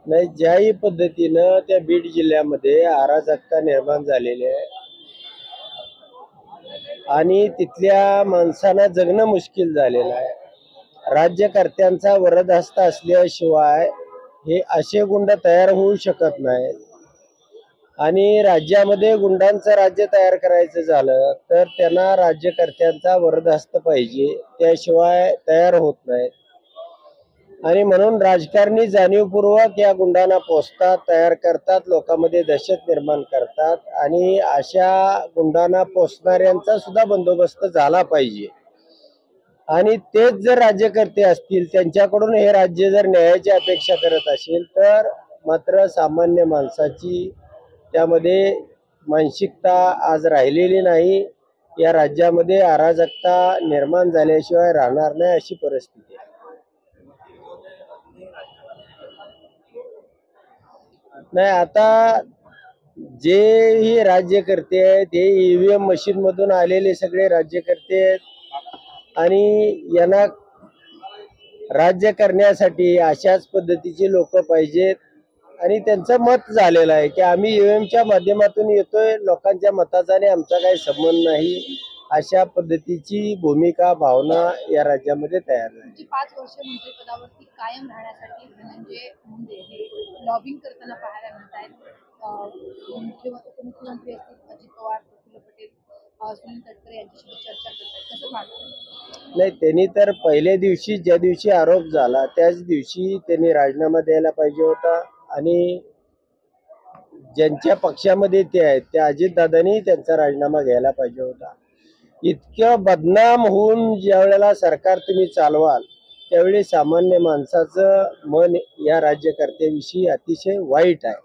नाही, ज्याही पद्धतीनं त्या बीड जिल्ह्यामध्ये अराजकता निर्माण झालेली आहे आणि तिथल्या माणसांना जगणं मुश्किल झालेलं आहे. राज्यकर्त्यांचा वरदहस्त असल्याशिवाय हे असे गुंड तयार होऊ शकत नाहीत आणि राज्यामध्ये गुंडांचं राज्य तयार करायचं झालं तर त्यांना राज्यकर्त्यांचा वरदहस्त पाहिजे, त्याशिवाय तयार होत नाहीत. आणि म्हणून राजकारणी जाणीवपूर्वक या गुंडांना पोसतात, तयार करतात, लोकांमध्ये दहशत निर्माण करतात आणि अशा गुंडांना पोसणाऱ्यांचा सुद्धा बंदोबस्त झाला पाहिजे. आणि तेच जर राज्यकर्ते असतील, त्यांच्याकडून हे राज्य जर न्यायाची अपेक्षा करत असेल तर मात्र सामान्य माणसाची त्यामध्ये मानसिकता आज राहिलेली नाही. या राज्यामध्ये अराजकता निर्माण झाल्याशिवाय राहणार नाही अशी परिस्थिती आहे. नाही, आता जे राज्यकर्ते आहेत हे ईव्हीएम मशीन मधून आलेले सगळे राज्यकर्ते आहेत आणि यांना राज्य करण्यासाठी अशाच पद्धतीचे लोक पाहिजेत. आणि त्यांचं मत झालेलं आहे की आम्ही ईव्हीएमच्या माध्यमातून येतोय, लोकांच्या मताचा आणि आमचा काही संबंध नाही, अशा पद्धतीची भूमिका भावना या राज्यामध्ये तयार झाली. 5 वर्ष मंत्रिपदावरती कायम राहण्यासाठी धनंजय मुंडे हे लॉबिंग करताना पाहायला मिळत आहेत. उपमुख्यमंत्री असतील अजित पवार, प्रफुल्ल पटेल, सुनील तटकरे यांच्याशी चर्चा करतात, कसं वाटतं? नाही, त्यांनी तर पहिल्या दिवशी ज्या दिवशी आरोप झाला त्याच दिवशी त्यांनी राजीनामा द्यायला पाहिजे होता आणि ज्यांच्या पक्षामध्ये ते आहेत त्या अजितदादांनी त्यांचा राजीनामा घ्यायला पाहिजे होता. इतकं बदनाम होऊन ज्या वेळेला सरकार तुम्ही चालवाल त्यावेळी सामान्य माणसाचं मन या राज्यकर्त्याविषयी अतिशय वाईट आहे.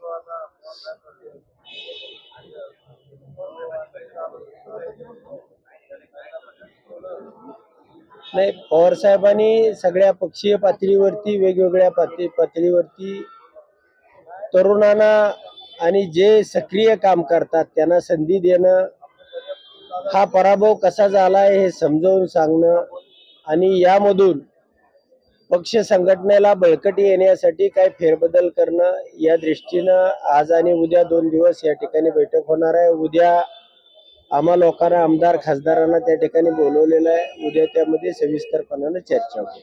नाही, पवार साहेबांनी सगळ्या पक्षीय पातळीवरती वेगवेगळ्या पातळीवरती तरुणांना आणि जे सक्रिय काम करतात त्यांना संधी देणं, हा पराभव कसा झालाय हे समजावून सांगणं आणि यामधून पक्ष संघटनेला बळकटी येण्यासाठी काय फेरबदल करणं, या दृष्टीनं आज आणि उद्या 2 दिवस या ठिकाणी बैठक होणार आहे. उद्या आम्हा लोकांना, आमदार खासदारांना त्या ठिकाणी बोलवलेलं आहे. उद्या त्यामध्ये सविस्तरपणाने चर्चा होईल.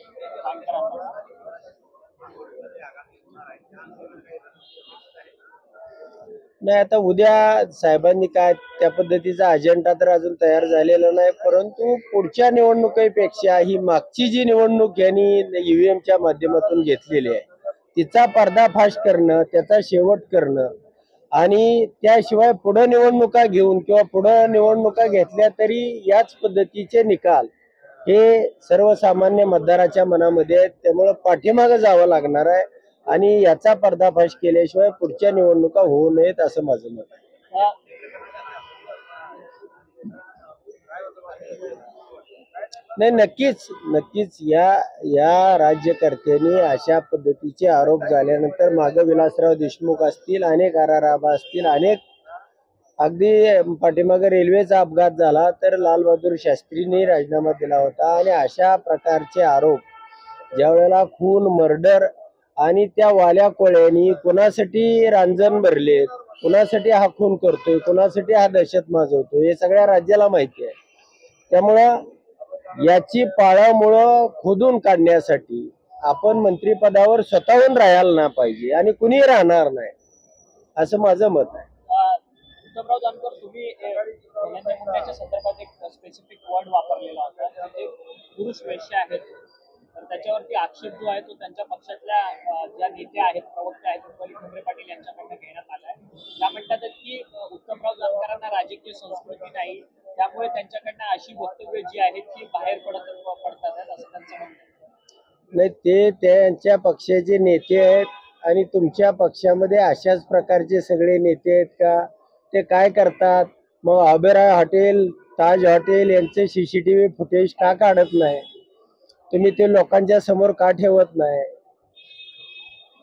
नाही, आता उद्या साहेबांनी काय त्या पद्धतीचा अजेंडा तर अजून तयार झालेला नाही, परंतु पुढच्या निवडणुकीपेक्षा ही मागची जी निवडणूक यांनी ईव्हीएमच्या माध्यमातून घेतलेली आहे तिचा पर्दाफाश करणं, त्याचा शेवट करणं आणि त्याशिवाय पुढे निवडणुका घेऊन किंवा पुढे निवडणुका घेतल्या तरी याच पद्धतीचे निकाल हे सर्वसामान्य मतदाराच्या मनामध्ये आहेत. त्यामुळे पाठीमागे जावं लागणार आहे आणि याचा पर्दाफाश केल्याशिवाय पुढच्या निवडणुका होऊ नयेत असं माझं मत आहे. नाही, नक्कीच नक्कीच या राज्यकर्त्यांनी अशा पद्धतीचे आरोप झाल्यानंतर मागे विलासराव देशमुख असतील, अनेक आराराबा असतील, अनेक अगदी पाठीमागे रेल्वेचा अपघात झाला तर लालबहादूर शास्त्रींनी राजीनामा दिला होता आणि अशा प्रकारचे आरोप ज्या वेळेला खून, मर्डर आणि त्या वाल्या कोळ्यांनी कुणासाठी रांजण भरले, कुणासाठी हा खून करतोय, कुणासाठी हा दहशत माजवतोय हे सगळ्या राज्याला माहिती आहे. त्यामुळं याची पाळंमुळं खोदून काढण्यासाठी आपण मंत्रिपदावर स्वतःहून राहायला ना पाहिजे आणि कुणी राहणार नाही असं माझं मत आहे. उत्तमराव जानकर, तुम्ही धनंजय मुंडेच्या संदर्भात एक स्पेसिफिक वर्ड वापरलेला होता, ते पुरुष वेश्या आहेत, तर त्याच्यावरती आक्षेप जो आहे तो त्यांच्या पक्षातल्या ज्या नेत्या आहेत, प्रवक्ते आहेत, उत्तमराव ठोंबरे पाटील यांच्याकडनं घेण्यात आलाय. त्या म्हणतात की उत्तमराव जानकरांना राजकीय संस्कृती नाही, त्यामुळे त्यांच्याकडनं अशी वक्तव्य जी आहेत ती बाहेर पडतात असं त्यांचं म्हणणं. नाही, ते त्यांच्या पक्षाचे नेते आहेत आणि तुमच्या पक्षामध्ये अशाच प्रकारचे सगळे नेते आहेत का? ते काय करतात मग? ओबेरॉय हॉटेल, ताज हॉटेल यांचे सीसीटीव्ही फुटेज का काढत नाही तुम्ही? ते लोकांच्या समोर का ठेवत नाही?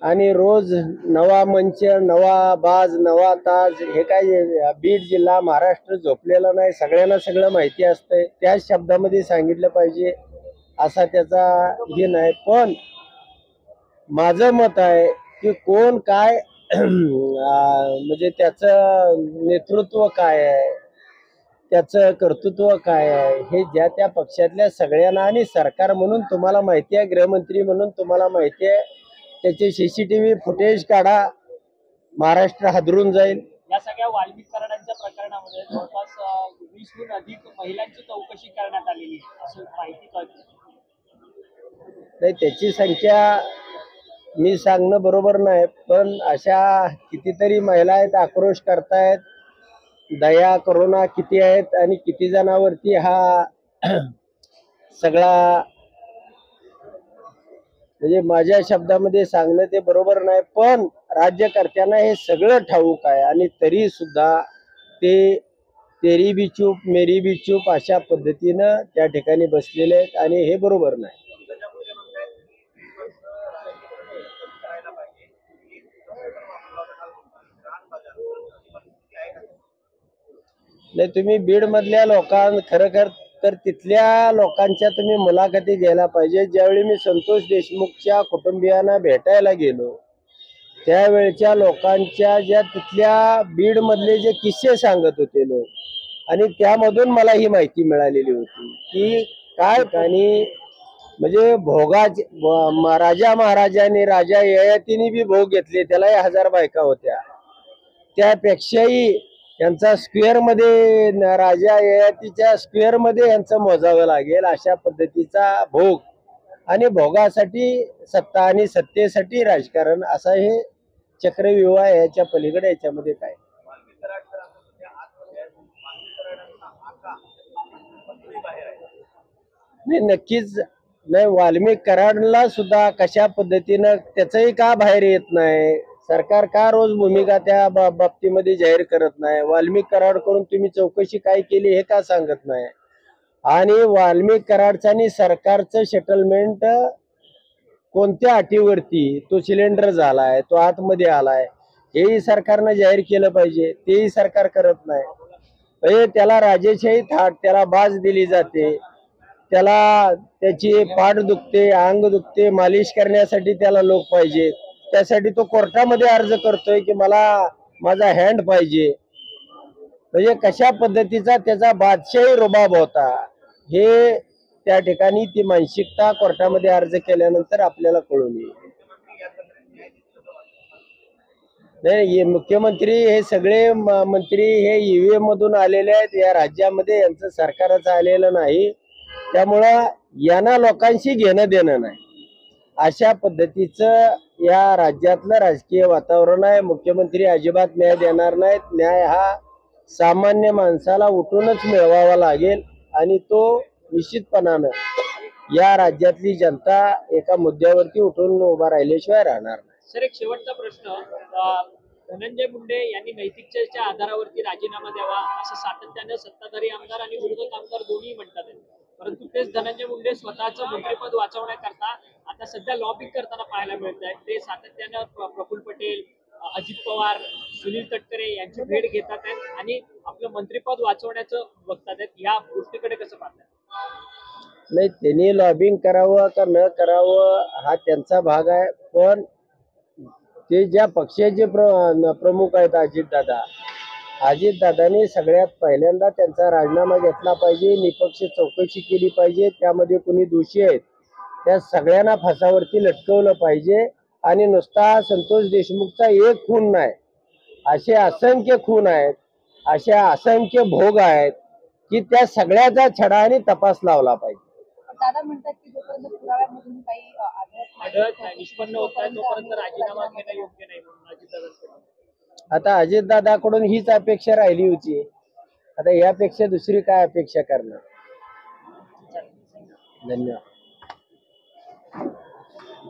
आणि रोज नवा मंच, नवा बाज, नवा ताज, हे काय बीड जिल्हा महाराष्ट्र झोपलेला नाही, सगळ्यांना सगळं माहिती असतंय. त्याच शब्दामध्ये सांगितलं पाहिजे असा त्याचा हे नाही. पण माझं मत आहे की कोण काय म्हणजे त्याचं नेतृत्व काय आहे, त्याचं कर्तृत्व काय आहे, हे ज्या त्या पक्षातल्या सगळ्यांना आणि सरकार म्हणून तुम्हाला माहिती आहे, गृहमंत्री म्हणून तुम्हाला माहिती आहे, त्याचे CCTV फुटेज काढा, महाराष्ट्र हादरून जाईल. या सगळ्या वाल्मिक कराडांच्या प्रकरणामध्ये जवळपास 20हून अधिक महिलांची चौकशी करण्यात आलेली आहे असं माहिती कळते. नाही, त्याची संख्या मी सांगणं बरोबर नाही, पण अशा कितीतरी महिला आहेत, आक्रोश करतायत. दया करुणा किती आहेत आणि किती जणांवरती हा सगळा, म्हणजे माझ्या शब्दामध्ये सांगणं ते बरोबर नाही, पण राज्यकर्त्यांना हे सगळं ठाऊक आहे आणि तरी सुद्धा ते तेरी बी चूप मेरी बी चूप अशा पद्धतीनं त्या ठिकाणी बसलेले आहेत आणि हे बरोबर नाही. नाही, तुम्ही बीड मधल्या खरं तर तिथल्या लोकांच्या तुम्ही मुलाखती घ्यायला पाहिजे. ज्यावेळी मी संतोष देशमुखच्या कुटुंबियांना भेटायला गेलो त्यावेळच्या लोकांच्या ज्या तिथल्या बीड मधले जे किस्से सांगत होते लोक, आणि त्यामधून मला ही माहिती मिळालेली होती की काय आणि म्हणजे राजा महाराजांनी, राजा ययातीने बी भोग घेतले, त्यालाही 1000 बायका होत्या. त्यापेक्षाही यांचा स्क्वेअर मध्ये, राजा ययातीच्या स्क्वेअर मध्ये यांचं मोजावं लागेल अशा पद्धतीचा भोग, आणि भोगासाठी सत्ता आणि सत्तेसाठी राजकारण, असा हे चक्रव्यूह आहे. याच्या पलीकडे याच्यामध्ये काय नाही, नक्कीच नाही. वाल्मिक कराडला सुद्धा कशा पद्धतीनं त्याचंही का बाहेर येत नाही, सरकार का रोज भूमिका त्या बाबतीमध्ये जाहीर करत नाही, वाल्मिक कराडकडून तुम्ही चौकशी काय केली हे का सांगत नाही, आणि वाल्मिक कराडचं आणि सरकारचं सेटलमेंट कोणत्या अटीवरती तो सिलेंडर झालाय, तो आतमध्ये आलाय, हेही सरकारनं जाहीर केलं पाहिजे. तेही सरकार करत नाही. म्हणजे त्याला राजेशाही थाट, त्याला बाज दिली जाते, त्याला त्याची पाठ दुखते, अंग दुखते, मालिश करण्यासाठी त्याला लोक पाहिजे. त्यासाठी तो कोर्टामध्ये अर्ज करतोय की मला माझा हँड पाहिजे. म्हणजे कशा पद्धतीचा त्याचा बादशाही रुबाब होता हे त्या ठिकाणी ती मानसिकता कोर्टामध्ये अर्ज केल्यानंतर आपल्याला कळून येईल. नाही, मुख्यमंत्री हे सगळे मंत्री हे EVM मधून आलेले आहेत, या राज्यामध्ये यांचं सरकारच आलेलं नाही, त्यामुळं यांना लोकांशी घेणं देणं नाही. अशा पद्धतीचं या राज्यातलं राजकीय वातावरण आहे. मुख्यमंत्री अजिबात न्याय देणार नाहीत. न्याय हा सामान्य माणसाला उठूनच मिळवावा लागेल आणि तो निश्चितपणानं या राज्यातली जनता एका मुद्द्यावरती उठून उभा राहिल्याशिवाय राहणार नाही. सर, एक शेवटचा प्रश्न. धनंजय मुंडे यांनी नैतिकतेच्या आधारावरती राजीनामा द्यावा असं सातत्यानं सत्ताधारी आमदार आणि विरोधक आमदार दोन्ही म्हणतात, परंतु तेच धनंजय मुंडे स्वतःचं मंत्रिपद वाचवण्याकरता आता सध्या लॉबिंग करताना पाहायला मिळत आहे. ते सातत्यानं प्रफुल्ल पटेल, अजित पवार, सुनील तटकरे यांची भेट घेतात आहेत आणि आपलं मंत्रिपद वाचवण्याचं बघतात आहेत. या गोष्टीकडे कसं पाहतात? नाही, त्यांनी लॉबिंग करावं का न करावं हा त्यांचा भाग आहे, पण ते ज्या पक्षाचे प्रमुख आहेत अजितदादांनी सगळ्यात पहिल्यांदा त्यांचा राजीनामा घेतला पाहिजे, निपक्ष चौकशी केली पाहिजे, त्यामध्ये कुणी दोषी आहेत त्या सगळ्यांना फासावरती लटकवलं पाहिजे. आणि नुसता संतोष देशमुखचा एक खून नाही, असे असंख्य खून आहेत, अशा असंख्य भोग आहेत की त्या सगळ्याचा छडा आणि तपास लावला पाहिजे. दादा म्हणतात की जोपर्यंत पुराव्यामधून काही आढळत नाही, निष्पन्न होत नाही, तोपर्यंत राजीनामा घेणं योग्य नाही म्हणून अजितदादांकडून. आता अजितदादाकडून हीच अपेक्षा राहिली होती, आता यापेक्षा दुसरी काय अपेक्षा करणार. धन्यवाद.